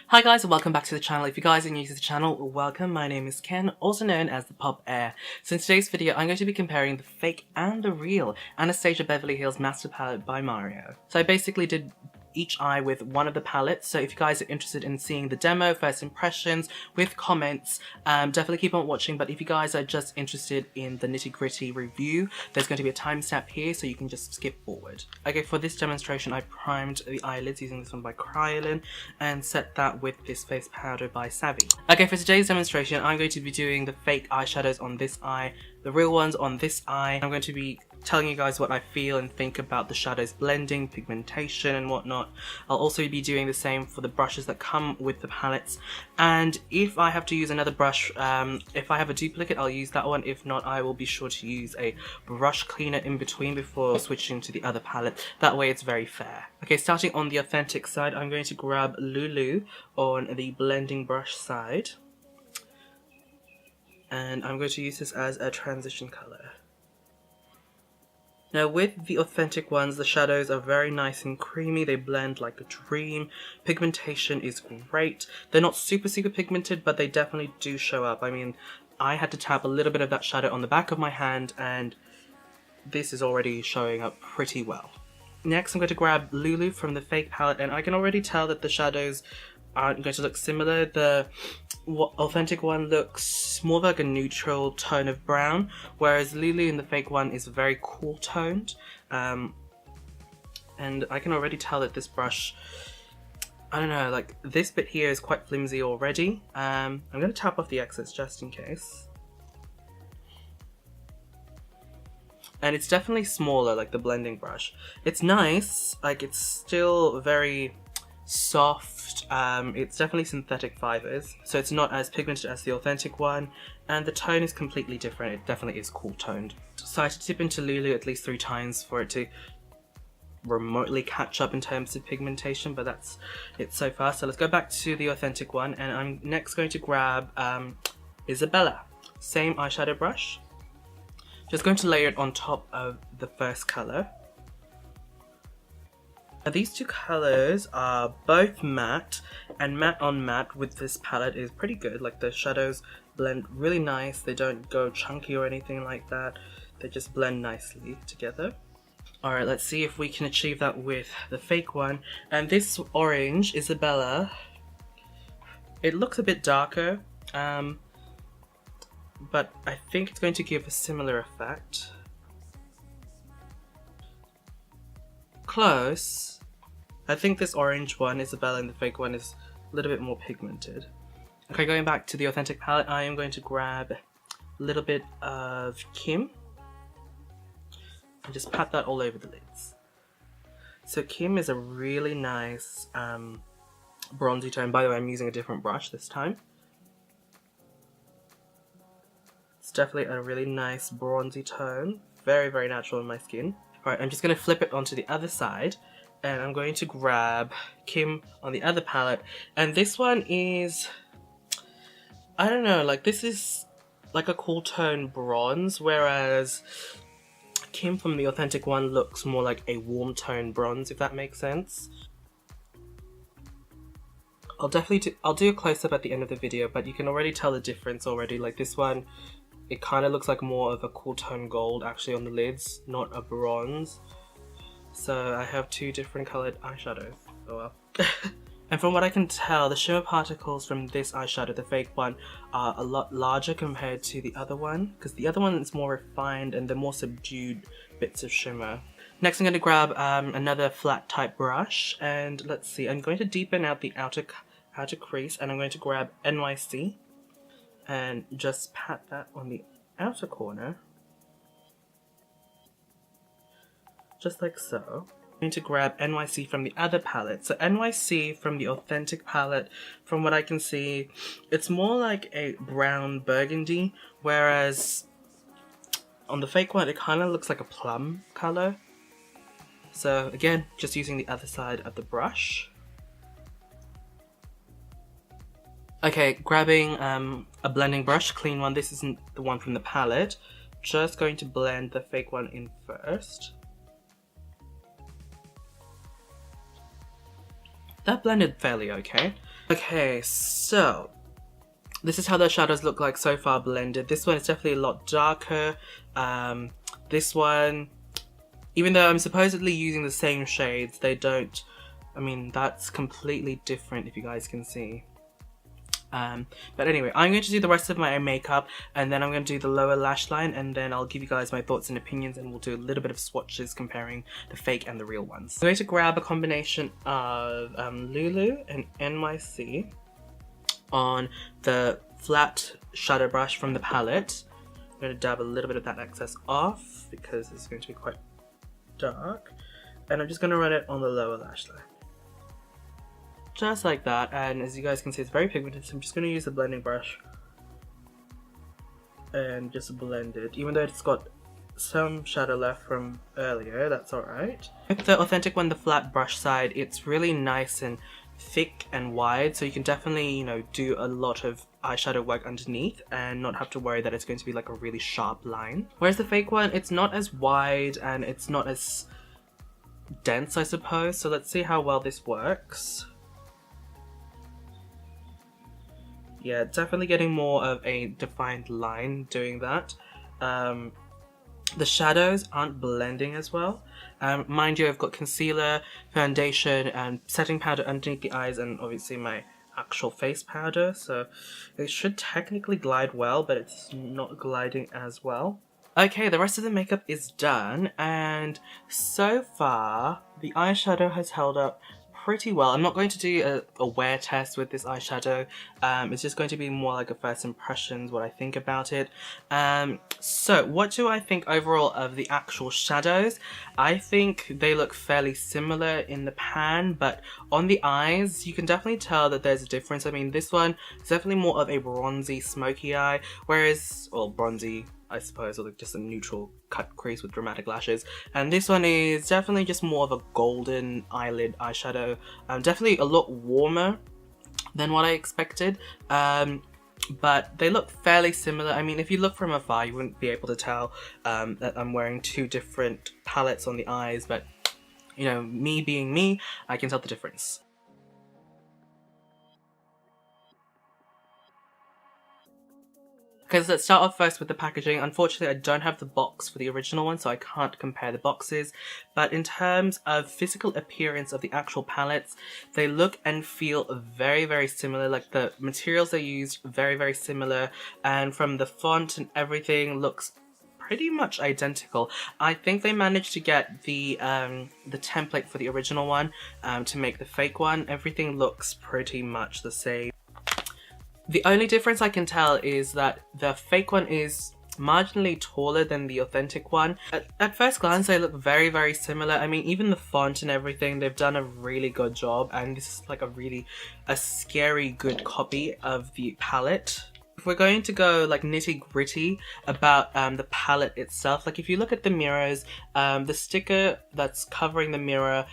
Hi guys and welcome back to the channel. If you guys are new to the channel, welcome. My name is Ken, also known as the PopHeir. So in today's video, I'm going to be comparing the fake and the real Anastasia Beveryhills Master Palette by Mario. So I basically did each eye with one of the palettes, so if you guys are interested in seeing the demo, first impressions, with comments, definitely keep on watching. But if you guys are just interested in the nitty-gritty review, there's going to be a timestamp here, so you can just skip forward. Okay, for this demonstration, I primed the eyelids using this one by Kryolan, and set that with this face powder by Savvy. Okay, for today's demonstration, I'm going to be doing the fake eyeshadows on this eye, the real ones on this eye. I'm going to be telling you guys what I feel and think about the shadows blending, pigmentation and whatnot. I'll also be doing the same for the brushes that come with the palettes, and if I have to use another brush, if I have a duplicate, I'll use that one. If not, I will be sure to use a brush cleaner in between before switching to the other palette. That way it's very fair. Okay, starting on the authentic side, I'm going to grab Lulu on the blending brush side, and I'm going to use this as a transition color. Now with the authentic ones, the shadows are very nice and creamy, they blend like a dream. Pigmentation is great. They're not super pigmented, but they definitely do show up. I mean, I had to tap a little bit of that shadow on the back of my hand, and this is already showing up pretty well. Next, I'm going to grab Lulu from the fake palette, and I can already tell that the shadows aren't going to look similar. The authentic one looks more like a neutral tone of brown, whereas Lulu in the fake one is very cool toned. And I can already tell that this brush, I don't know, like this bit here is quite flimsy already. I'm going to tap off the excess just in case. And it's definitely smaller, like the blending brush. It's nice, like it's still very soft. It's definitely synthetic fibers, so it's not as pigmented as the authentic one, and the tone is completely different. It definitely is cool toned. So I had to dip into Lulu at least 3 times for it to remotely catch up in terms of pigmentation, but that's it so far. So let's go back to the authentic one, and I'm next going to grab Isabella. Same eyeshadow brush. Just going to layer it on top of the first color. Now these two colors are both matte, and matte on matte with this palette is pretty good. Like the shadows blend really nice, they don't go chunky or anything like that, they just blend nicely together. Alright, let's see if we can achieve that with the fake one. And this orange, Isabella, it looks a bit darker, but I think it's going to give a similar effect. Close. I think this orange one, Isabella, and the fake one is a little bit more pigmented. Okay, going back to the authentic palette, I am going to grab a little bit of Kim and just pat that all over the lids. So Kim is a really nice bronzy tone. By the way, I'm using a different brush this time. It's definitely a really nice bronzy tone, very natural in my skin. Alright, I'm just going to flip it onto the other side, and I'm going to grab Kim on the other palette, and this one is, I don't know, like this is like a cool tone bronze, whereas Kim from the authentic one looks more like a warm tone bronze, if that makes sense. I'll do a close-up at the end of the video, but you can already tell the difference already. Like this one, it kind of looks like more of a cool tone gold actually on the lids, not a bronze. So I have 2 different coloured eyeshadows. Oh well. And from what I can tell, the shimmer particles from this eyeshadow, the fake one, are a lot larger compared to the other one, because the other one is more refined and the more subdued bits of shimmer. Next I'm going to grab another flat type brush, and let's see, I'm going to deepen out the outer crease, and I'm going to grab NYC and just pat that on the outer corner. Just like so. I'm going to grab NYC from the other palette. So NYC from the authentic palette, from what I can see, it's more like a brown burgundy, whereas on the fake one it kind of looks like a plum color. So again, just using the other side of the brush. Okay, grabbing a blending brush, clean one. This isn't the one from the palette. Just going to blend the fake one in first. that blended fairly okay. Okay, so this is how the shadows look like so far blended. This one is definitely a lot darker. This one, even though I'm supposedly using the same shades, they don't, I mean, that's completely different if you guys can see. But anyway, I'm going to do the rest of my makeup, and then I'm going to do the lower lash line, and then I'll give you guys my thoughts and opinions, and we'll do a little bit of swatches comparing the fake and the real ones. I'm going to grab a combination of Lulu and NYC on the flat shadow brush from the palette. I'm going to dab a little bit of that excess off because it's going to be quite dark, and I'm just going to run it on the lower lash line. Just like that, and as you guys can see, it's very pigmented, so I'm just going to use the blending brush and just blend it. Even though it's got some shadow left from earlier, that's alright. With the authentic one, the flat brush side, it's really nice and thick and wide, so you can definitely, you know, do a lot of eyeshadow work underneath and not have to worry that it's going to be like a really sharp line. Whereas the fake one, it's not as wide and it's not as dense, I suppose, so let's see how well this works. Yeah, definitely getting more of a defined line doing that. The shadows aren't blending as well. Mind you, I've got concealer, foundation, and setting powder underneath the eyes, and obviously my actual face powder, so it should technically glide well, but it's not gliding as well. Okay, the rest of the makeup is done, and so far the eyeshadow has held up pretty well. I'm not going to do a wear test with this eyeshadow. It's just going to be more like a first impressions, what I think about it. So what do I think overall of the actual shadows? I think they look fairly similar in the pan, but on the eyes you can definitely tell that there's a difference. I mean, this one is definitely more of a bronzy smoky eye, whereas, well, bronzy I suppose, or like just a neutral cut crease with dramatic lashes. And this one is definitely just more of a golden eyelid eyeshadow. Definitely a lot warmer than what I expected. But they look fairly similar. I mean, if you look from afar, you wouldn't be able to tell that I'm wearing two different palettes on the eyes. But, you know, me being me, I can tell the difference. Okay, so let's start off first with the packaging. Unfortunately, I don't have the box for the original one, so I can't compare the boxes. But in terms of physical appearance of the actual palettes, they look and feel very, very similar. Like the materials they used, very, very similar. And from the font and everything, looks pretty much identical. I think they managed to get the template for the original one to make the fake one. Everything looks pretty much the same. The only difference I can tell is that the fake one is marginally taller than the authentic one. At first glance, they look very, very similar. I mean, even the font and everything, they've done a really good job, and this is like a scary good copy of the palette. If we're going to go like nitty gritty about the palette itself, like if you look at the mirrors, the sticker that's covering the mirror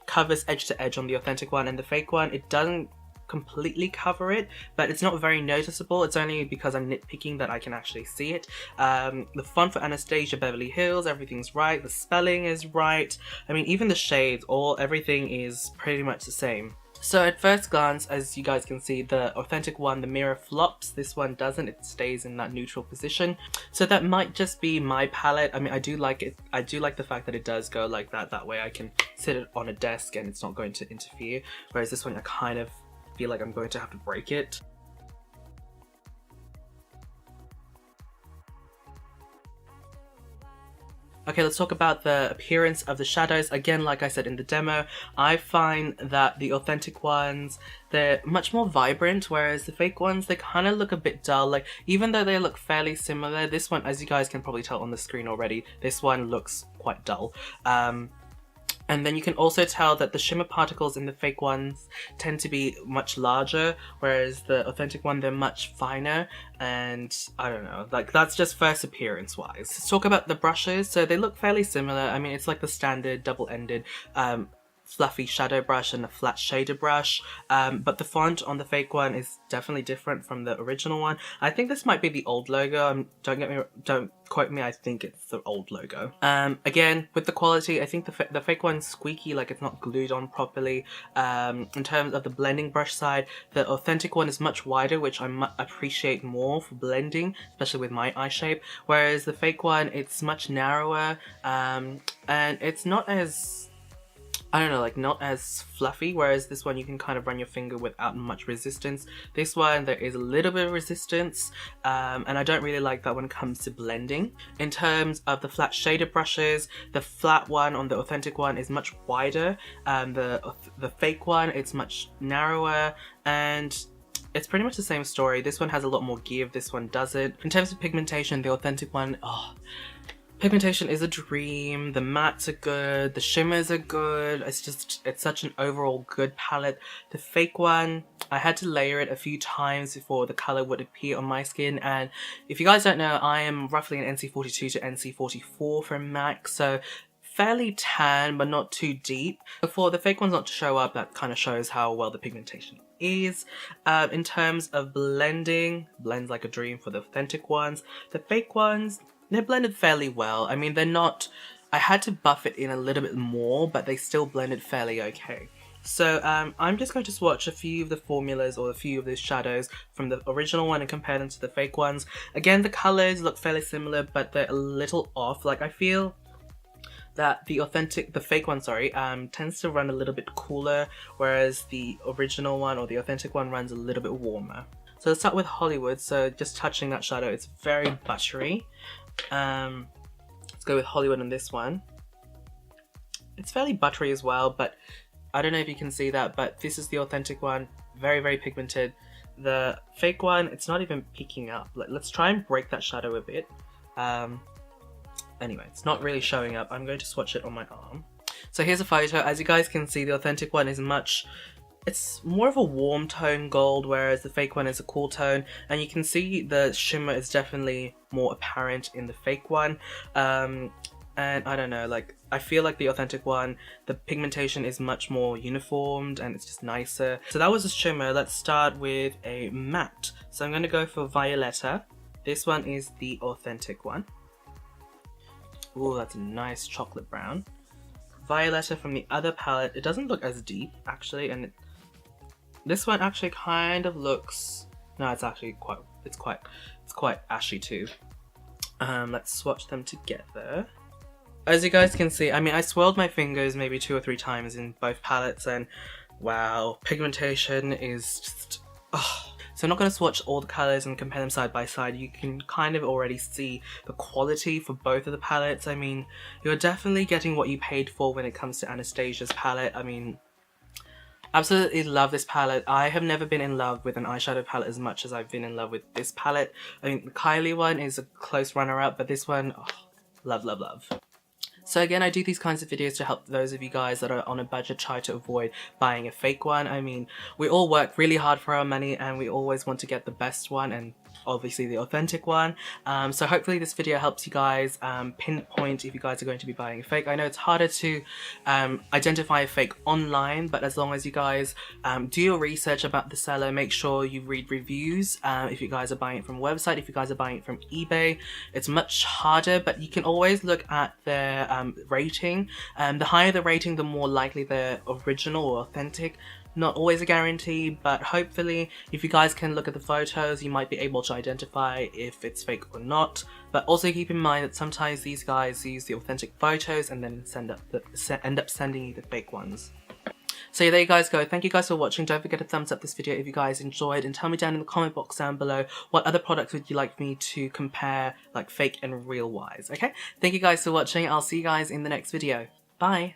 covers edge to edge on the authentic one, and the fake one, it doesn't completely cover it, but it's not very noticeable. It's only because I'm nitpicking that I can actually see it. The font for Anastasia, Beveryhills, everything's right. The spelling is right. I mean, even the shades, everything is pretty much the same. So at first glance, as you guys can see, the authentic one, the mirror flops. This one doesn't. It stays in that neutral position. So that might just be my palette. I mean, I do like it. I do like the fact that it does go like that. That way I can sit it on a desk and it's not going to interfere. Whereas this one, I kind of feel like I'm going to have to break it. Okay, let's talk about the appearance of the shadows. Again, like I said in the demo, I find that the authentic ones, they're much more vibrant, whereas the fake ones, they kind of look a bit dull. Like, even though they look fairly similar, this one, as you guys can probably tell on the screen already, this one looks quite dull. And then you can also tell that the shimmer particles in the fake ones tend to be much larger, whereas the authentic one, they're much finer, and I don't know, like that's just first appearance wise. Let's talk about the brushes. So they look fairly similar. I mean, it's like the standard double-ended fluffy shadow brush and a flat shader brush, but the font on the fake one is definitely different from the original one. I think this might be the old logo. Don't quote me, I think it's the old logo. Again, with the quality, I think the fake one's squeaky, like it's not glued on properly. In terms of the blending brush side, the authentic one is much wider, which I appreciate more for blending, especially with my eye shape, whereas the fake one, it's much narrower, and it's not as, I don't know, like not as fluffy, whereas this one you can kind of run your finger without much resistance. This one, there is a little bit of resistance, and I don't really like that when it comes to blending. In terms of the flat shader brushes, the flat one on the authentic one is much wider, the fake one, it's much narrower, and it's pretty much the same story. This one has a lot more give, this one doesn't. In terms of pigmentation, the authentic one, pigmentation is a dream. The mattes are good, the shimmers are good. It's such an overall good palette. The fake one, I had to layer it a few times before the color would appear on my skin, and if you guys don't know, I am roughly an NC42 to NC44 from MAC, so fairly tan but not too deep. For the fake ones not to show up, that kind of shows how well the pigmentation is. In terms of blending, blends like a dream for the authentic ones. The fake ones, they're blended fairly well. I mean, they're not, I had to buff it in a little bit more, but they still blended fairly okay. So I'm just going to swatch a few of the formulas or a few of the shadows from the original one and compare them to the fake ones. Again, the colors look fairly similar, but they're a little off. Like, I feel that the fake one, tends to run a little bit cooler, whereas the original one or the authentic one runs a little bit warmer. So let's start with Hollywood. So just touching that shadow, it's very buttery. Let's go with Hollywood on this one. It's fairly buttery as well, but I don't know if you can see that, but this is the authentic one, very, very pigmented. The fake one, it's not even peeking up. Let's try and break that shadow a bit. Anyway, it's not really showing up. I'm going to swatch it on my arm. So here's a photo. As you guys can see, the authentic one is it's more of a warm tone gold, whereas the fake one is a cool tone, and you can see the shimmer is definitely more apparent in the fake one. And I don't know, like, I feel like the authentic one, the pigmentation is much more uniformed and it's just nicer. So that was a shimmer. Let's start with a matte. So I'm going to go for Violetta. This one is the authentic one. Ooh, that's a nice chocolate brown. Violetta from the other palette, it doesn't look as deep actually, and this one actually kind of looks, no, it's actually quite ashy too. Let's swatch them together. As you guys can see, I mean, I swirled my fingers maybe 2 or 3 times in both palettes, and wow, pigmentation is just, So I'm not going to swatch all the colours and compare them side by side. You can kind of already see the quality for both of the palettes. I mean, you're definitely getting what you paid for when it comes to Anastasia's palette. I mean, absolutely love this palette. I have never been in love with an eyeshadow palette as much as I've been in love with this palette. I mean, the Kylie one is a close runner-up, but this one, love, love, love. So again, I do these kinds of videos to help those of you guys that are on a budget try to avoid buying a fake one. I mean, we all work really hard for our money and we always want to get the best one, and obviously the authentic one. So hopefully this video helps you guys pinpoint if you guys are going to be buying a fake. I know it's harder to identify a fake online, but as long as you guys do your research about the seller, make sure you read reviews. If you guys are buying it from a website, if you guys are buying it from eBay, it's much harder, but you can always look at their rating. The higher the rating, the more likely they're original or authentic. Not always a guarantee, but hopefully if you guys can look at the photos, you might be able to identify if it's fake or not. But also keep in mind that sometimes these guys use the authentic photos and then end up sending you the fake ones. So yeah, there you guys go. Thank you guys for watching. Don't forget to thumbs up this video if you guys enjoyed, and tell me down in the comment box down below what other products would you like me to compare, like fake and real wise, okay? Thank you guys for watching. I'll see you guys in the next video. Bye!